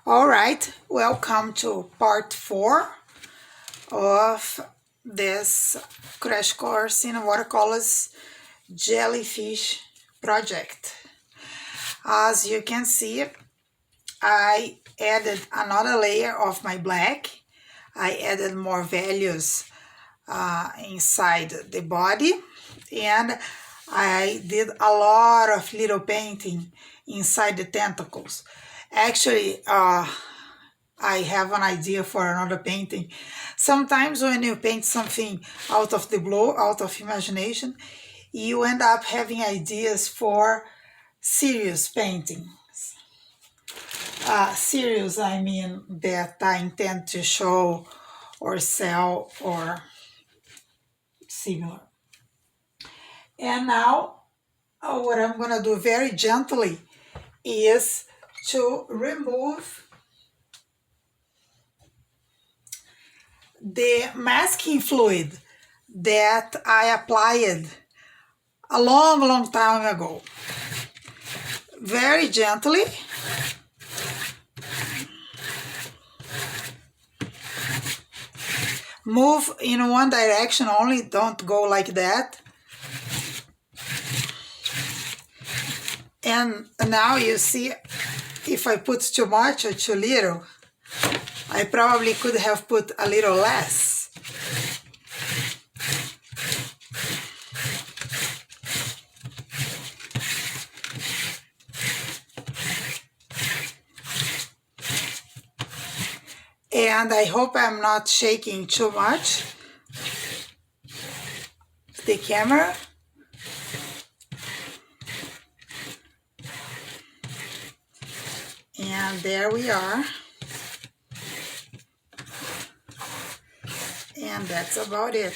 All right, welcome to part 4 of this crash course in watercolors Jellyfish project. As you can see, I added another layer of my black. I added more values inside the body, and I did a lot of little painting inside the tentacles. Actually, I have an idea for another painting. Sometimes when you paint something out of the blue, out of imagination, you end up having ideas for serious paintings. Serious, I mean that I intend to show or sell or similar. And now what I'm going to do very gently is to remove the masking fluid that I applied a long time ago. Very gently. Move in one direction only, don't go like that. And now you see, if I put too much or too little, I probably could have put a little less. And I hope I'm not shaking too much the camera. And there we are. And that's about it.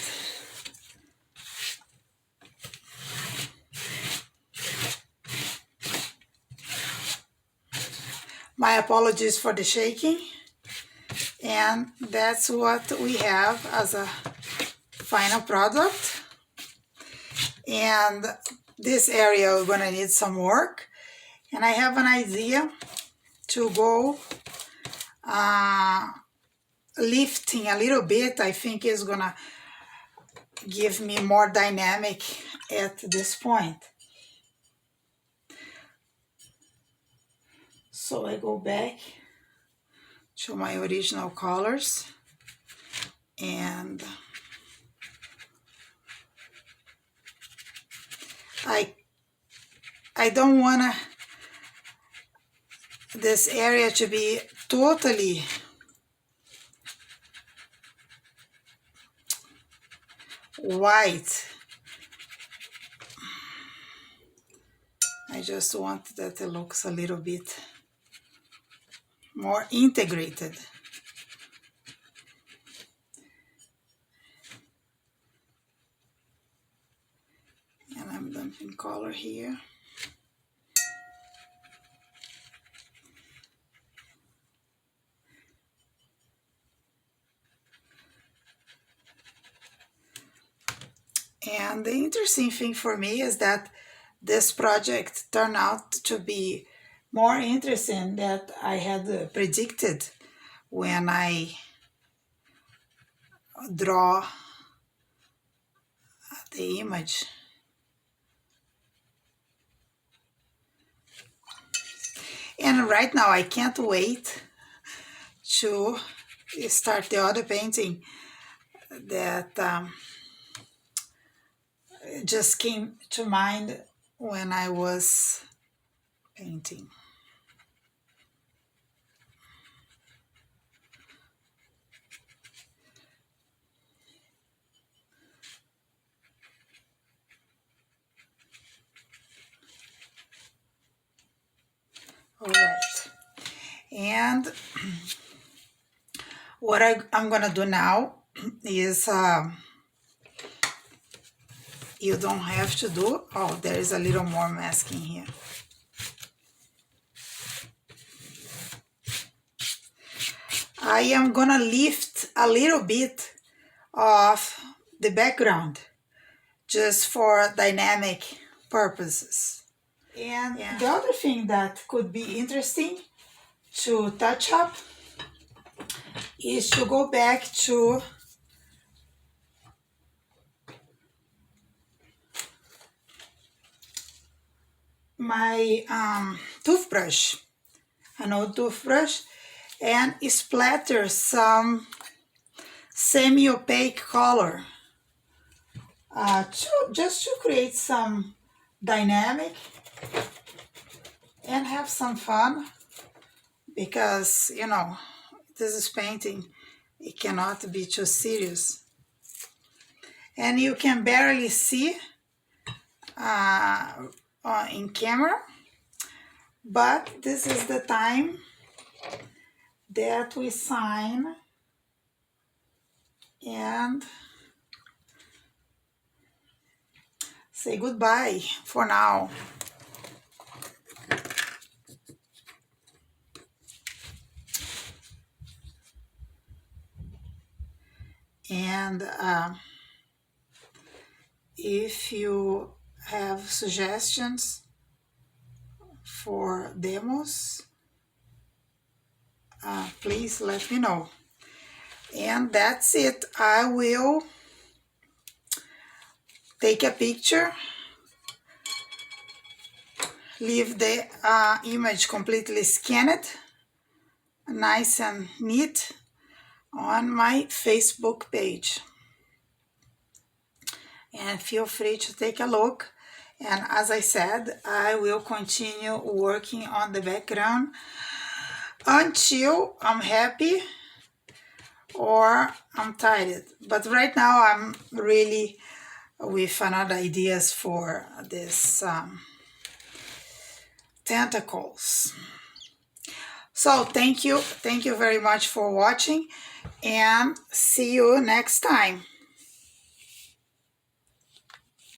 My apologies for the shaking. And that's what we have as a final product. And this area we're gonna need some work. And I have an idea to go lifting a little bit. I think is gonna give me more dynamic at this point. So I go back to my original colors and I don't want this area to be totally white. I just want that it looks a little bit more integrated. And I'm dumping color here. And the interesting thing for me is that this project turned out to be more interesting than I had predicted when I draw the image. And right now I can't wait to start the other painting that just came to mind when I was painting. All right, and what I'm gonna do now is you don't have to do, oh, there is a little more masking here. I am gonna lift a little bit of the background just for dynamic purposes. And the other thing that could be interesting to touch up is to go back to my toothbrush, an old toothbrush, and splatter some semi-opaque color just to create some dynamic and have some fun, because you know this is painting, it cannot be too serious, and you can barely see in camera, but this is the time that we sign and say goodbye for now. And if you have suggestions for demos, please let me know. And that's it. I will take a picture, leave the image completely scanned, nice and neat, on my Facebook page. And feel free to take a look. And as I said, I will continue working on the background until I'm happy or I'm tired. But right now I'm really with another ideas for this tentacles. So thank you very much for watching, and see you next time.